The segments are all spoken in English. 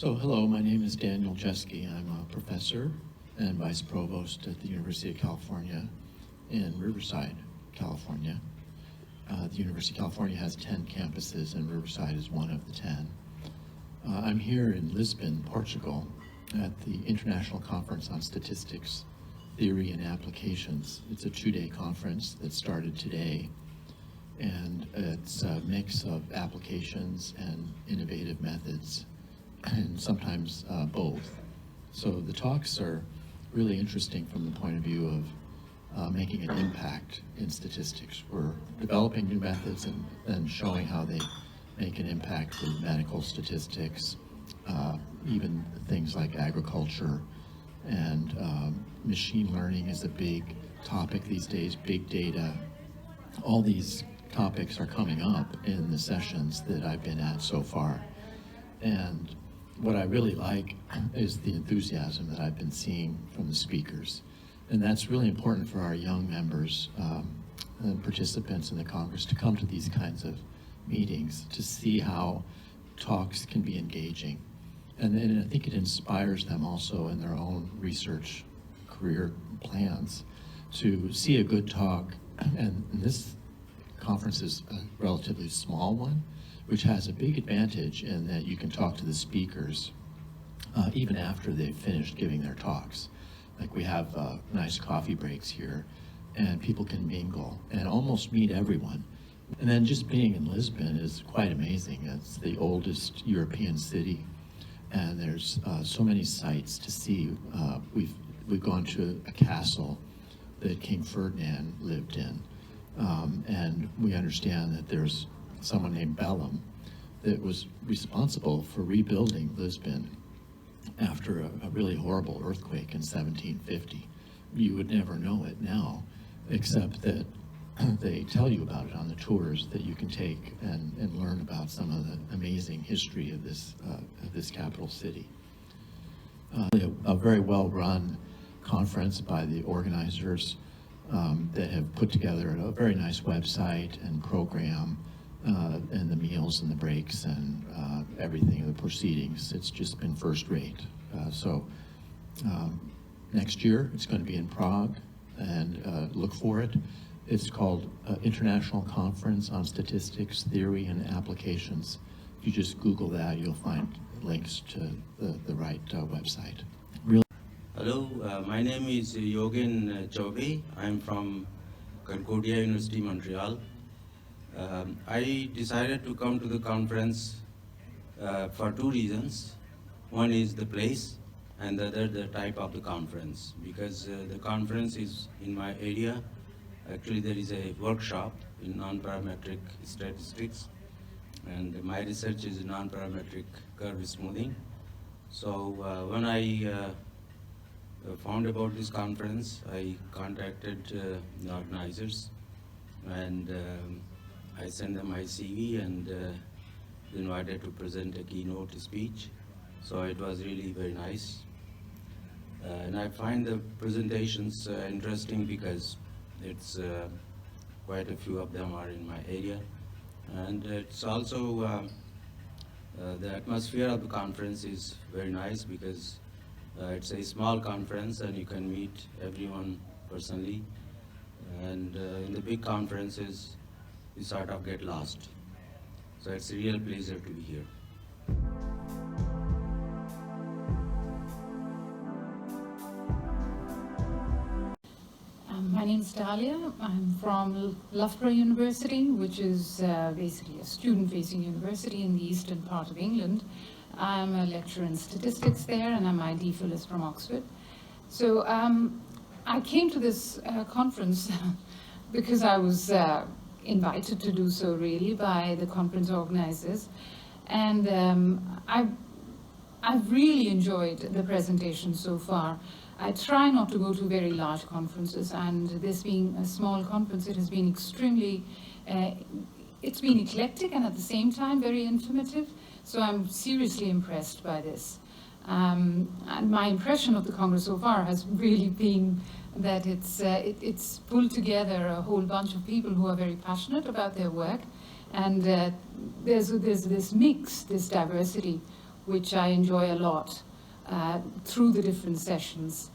So hello, my name is Daniel Jeske. I'm a professor and vice provost at the University of California in Riverside, California. The University of California has 10 campuses and Riverside is one of the 10. I'm here in Lisbon, Portugal at the International Conference on Statistics, Theory and Applications. It's a 2-day conference that started today, and it's a mix of applications and innovative methods, and sometimes both. So the talks are really interesting from the point of view of making an impact in statistics. We're developing new methods and showing how they make an impact in medical statistics, even things like agriculture, and machine learning is a big topic these days, big data. All these topics are coming up in the sessions that I've been at so far. And what I really like is the enthusiasm that I've been seeing from the speakers. And that's really important for our young members and participants in the Congress to come to these kinds of meetings to see how talks can be engaging. And then I think it inspires them also in their own research career plans to see a good talk. And this conference is a relatively small one, which has a big advantage in that you can talk to the speakers even after they've finished giving their talks. Like we have nice coffee breaks here, and people can mingle and almost meet everyone. And then just being in Lisbon is quite amazing. It's the oldest European city, and there's so many sights to see. We've gone to a castle that King Ferdinand lived in, and we understand that there's someone named Bellum that was responsible for rebuilding Lisbon after a really horrible earthquake in 1750. You would never know it now, except that they tell you about it on the tours that you can take and learn about some of the amazing history of this capital city. A very well-run conference by the organizers that have put together a very nice website and program, and the meals and the breaks and everything, the proceedings. It's just been first rate. Next year it's going to be in Prague, and look for it. It's called International Conference on Statistics, Theory and Applications. If you just Google that, you'll find links to the right website. Really. Hello, my name is Yogendra Chaubey. I'm from Concordia University, Montreal. I decided to come to the conference for 2 reasons. One is the place, and the other the type of the conference. Because the conference is in my area. Actually, there is a workshop in non-parametric statistics, and my research is non-parametric curve smoothing. So when I found about this conference, I contacted the organizers, and I sent them my CV and invited to present a keynote speech. So it was really very nice. And I find the presentations interesting because it's quite a few of them are in my area. And it's also, the atmosphere of the conference is very nice because it's a small conference and you can meet everyone personally. And in the big conferences, you sort of get lost. So it's a real pleasure to be here. My name is Dalia. I'm from Loughborough University, which is basically a student-facing university in the eastern part of England. I'm a lecturer in statistics there, and my DPhil is from Oxford. So I came to this conference because I was invited to do so, really, by the conference organizers. And I've really enjoyed the presentation so far. I try not to go to very large conferences, and this being a small conference, it has been extremely, it's been eclectic and at the same time very informative. So I'm seriously impressed by this. And my impression of the Congress so far has really been that it's pulled together a whole bunch of people who are very passionate about their work, and there's this mix, this diversity which I enjoy a lot through the different sessions.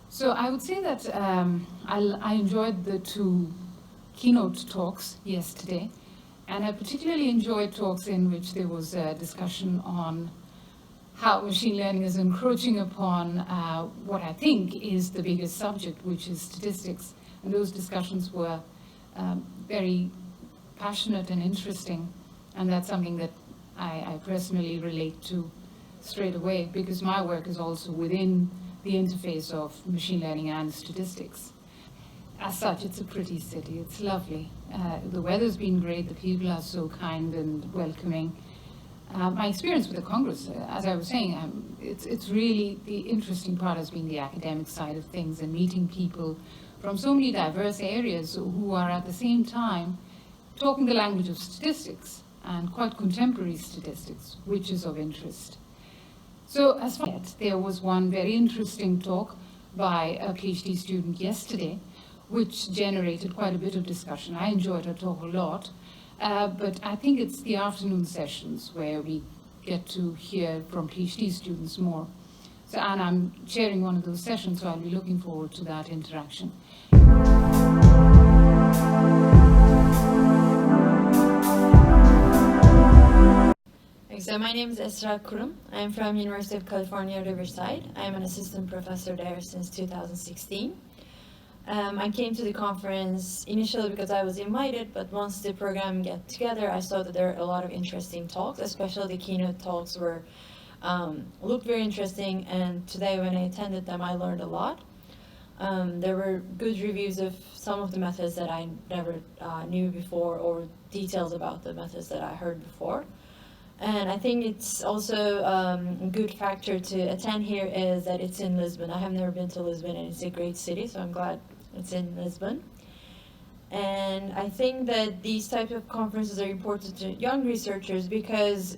So I would say that I enjoyed the two keynote talks yesterday, and I particularly enjoyed talks in which there was a discussion on how machine learning is encroaching upon what I think is the biggest subject, which is statistics. And those discussions were very passionate and interesting, and that's something that I personally relate to straight away, because my work is also within the interface of machine learning and statistics. As such, it's a pretty city. It's lovely. The weather's been great. The people are so kind and welcoming. My experience with the Congress, as I was saying, it's really the interesting part has been the academic side of things and meeting people from so many diverse areas who are at the same time talking the language of statistics and quite contemporary statistics, which is of interest. So as far as there was one very interesting talk by a PhD student yesterday, which generated quite a bit of discussion. I enjoyed her talk a lot, but I think it's the afternoon sessions where we get to hear from PhD students more. So, and I'm chairing one of those sessions, so I'll be looking forward to that interaction. So my name is Esra Kurum. I'm from University of California, Riverside. I'm an assistant professor there since 2016. I came to the conference initially because I was invited, but once the program got together, I saw that there are a lot of interesting talks, especially the keynote talks were looked very interesting, and today when I attended them, I learned a lot. There were good reviews of some of the methods that I never knew before, or details about the methods that I heard before. And I think it's also a good factor to attend here is that it's in Lisbon. I have never been to Lisbon, and it's a great city, so I'm glad it's in Lisbon. And I think that these types of conferences are important to young researchers because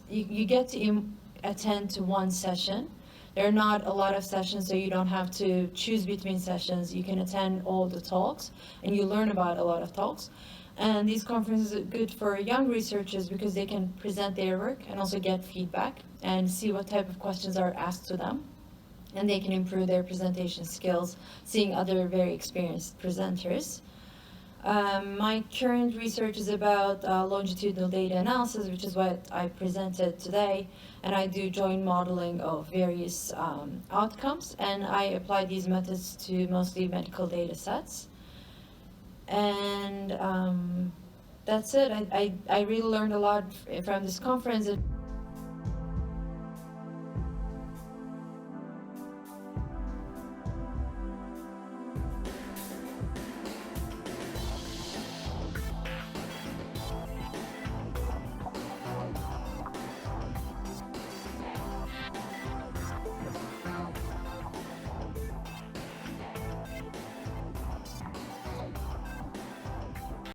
you get to attend to one session. There are not a lot of sessions, so you don't have to choose between sessions. You can attend all the talks, and you learn about a lot of talks. And these conferences are good for young researchers because they can present their work and also get feedback and see what type of questions are asked to them. And they can improve their presentation skills, seeing other very experienced presenters. My current research is about longitudinal data analysis, which is what I presented today. And I do joint modeling of various outcomes, and I apply these methods to mostly medical data sets. And that's it. I really learned a lot from this conference.